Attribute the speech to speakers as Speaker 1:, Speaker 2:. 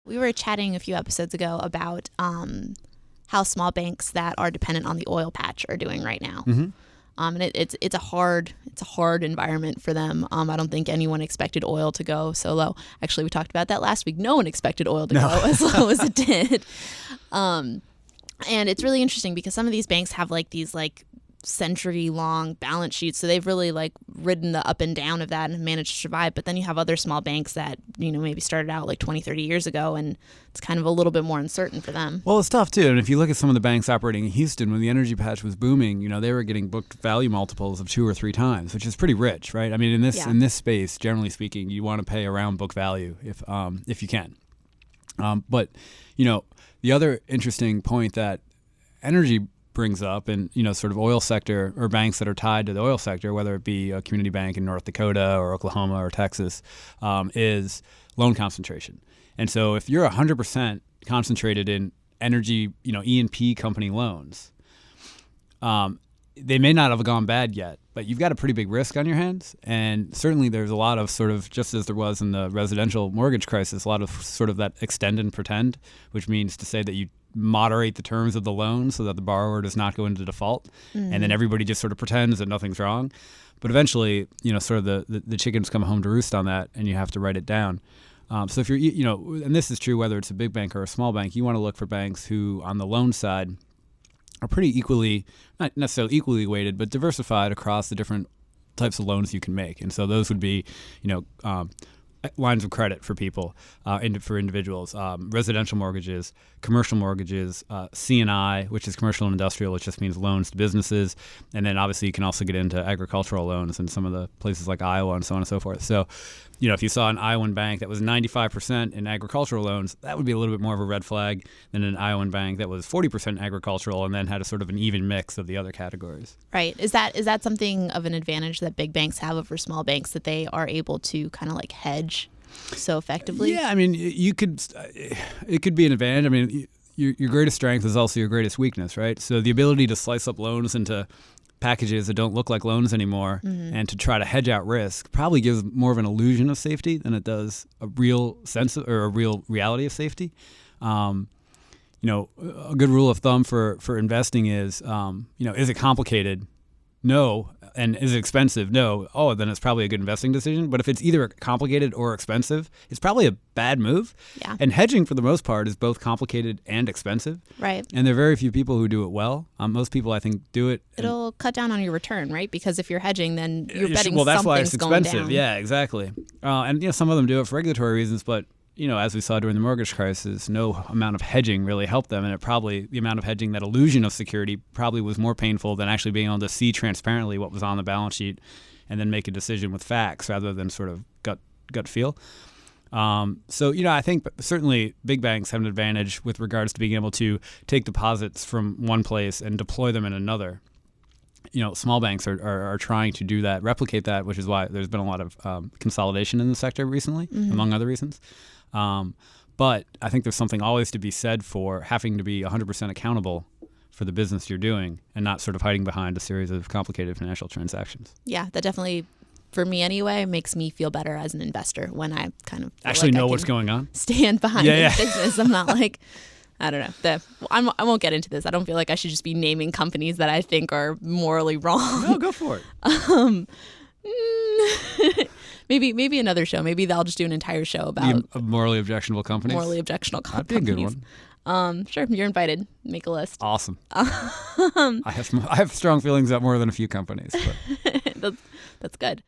Speaker 1: We were chatting a few episodes ago about how small banks that are dependent on the oil patch are doing right now. And it's a hard environment for them. I don't think anyone expected oil to go so low. Actually, we talked about that last week. No one expected oil to go as low as it did. And it's really interesting because some of these banks have these century-long balance sheets, so they've really ridden the up and down of that and managed to survive. But then you have other small banks that maybe started out 20, 30 years ago, and it's kind of a little bit more uncertain for them.
Speaker 2: Well, it's tough too. And if you look at some of the banks operating in Houston, when the energy patch was booming, they were getting booked value multiples of 2 or 3 times, which is pretty rich, right? I mean, in this space, generally speaking, you want to pay around book value if you can. But the other interesting point that energy brings up, and sort of oil sector or banks that are tied to the oil sector, whether it be a community bank in North Dakota or Oklahoma or Texas, is loan concentration. And so if you're 100% concentrated in energy, E&P company loans, they may not have gone bad yet, but you've got a pretty big risk on your hands. And certainly there's a lot of sort of, just as there was in the residential mortgage crisis, a lot of sort of that extend and pretend, which means to say that you moderate the terms of the loan so that the borrower does not go into default. And then everybody just sort of pretends that nothing's wrong. But eventually, sort of the chickens come home to roost on that, and you have to write it down. So if you're, and this is true whether it's a big bank or a small bank, you want to look for banks who on the loan side are pretty equally, not necessarily equally weighted, but diversified across the different types of loans you can make. And so those would be, lines of credit for people, for individuals, residential mortgages, commercial mortgages, C&I, which is commercial and industrial, which just means loans to businesses. And then obviously you can also get into agricultural loans in some of the places like Iowa and so on and so forth. So, if you saw an Iowan bank that was 95% in agricultural loans, that would be a little bit more of a red flag than an Iowan bank that was 40% agricultural and then had a sort of an even mix of the other categories.
Speaker 1: Right. Is that something of an advantage that big banks have over small banks, that they are able to kind of hedge so effectively?
Speaker 2: Yeah, I mean, it could be an advantage. I mean, your greatest strength is also your greatest weakness, right? So the ability to slice up loans into packages that don't look like loans anymore and to try to hedge out risk probably gives more of an illusion of safety than it does a real sense of, or a real reality of safety. A good rule of thumb for investing is, is it complicated? No. And is it expensive? No. Oh, then it's probably a good investing decision. But if it's either complicated or expensive, it's probably a bad move.
Speaker 1: Yeah.
Speaker 2: And hedging, for the most part, is both complicated and expensive.
Speaker 1: Right.
Speaker 2: And there are very few people who do it well. Most people, I think, do it.
Speaker 1: It'll cut down on your return, right? Because if you're hedging, then you're betting
Speaker 2: that's why it's
Speaker 1: something's going
Speaker 2: expensive.
Speaker 1: down.
Speaker 2: Yeah, exactly. And some of them do it for regulatory reasons, but as we saw during the mortgage crisis, no amount of hedging really helped them. And the amount of hedging, that illusion of security, probably was more painful than actually being able to see transparently what was on the balance sheet and then make a decision with facts rather than sort of gut feel. I think certainly big banks have an advantage with regards to being able to take deposits from one place and deploy them in another. Small banks are trying to do that, replicate that, which is why there's been a lot of consolidation in the sector recently, among other reasons. But I think there's something always to be said for having to be 100% accountable for the business you're doing and not sort of hiding behind a series of complicated financial transactions.
Speaker 1: Yeah, that definitely, for me anyway, makes me feel better as an investor when I kind of
Speaker 2: actually know what's going on.
Speaker 1: Stand behind the business. I'm not I don't know. I won't get into this. I don't feel like I should just be naming companies that I think are morally wrong.
Speaker 2: No, go for it.
Speaker 1: Maybe another show. Maybe I'll just do an entire show about
Speaker 2: morally objectionable companies.
Speaker 1: Morally objectionable companies.
Speaker 2: That'd be a good one.
Speaker 1: Sure, you're invited. Make a list.
Speaker 2: Awesome. I have strong feelings about more than a few companies. But.
Speaker 1: That's good.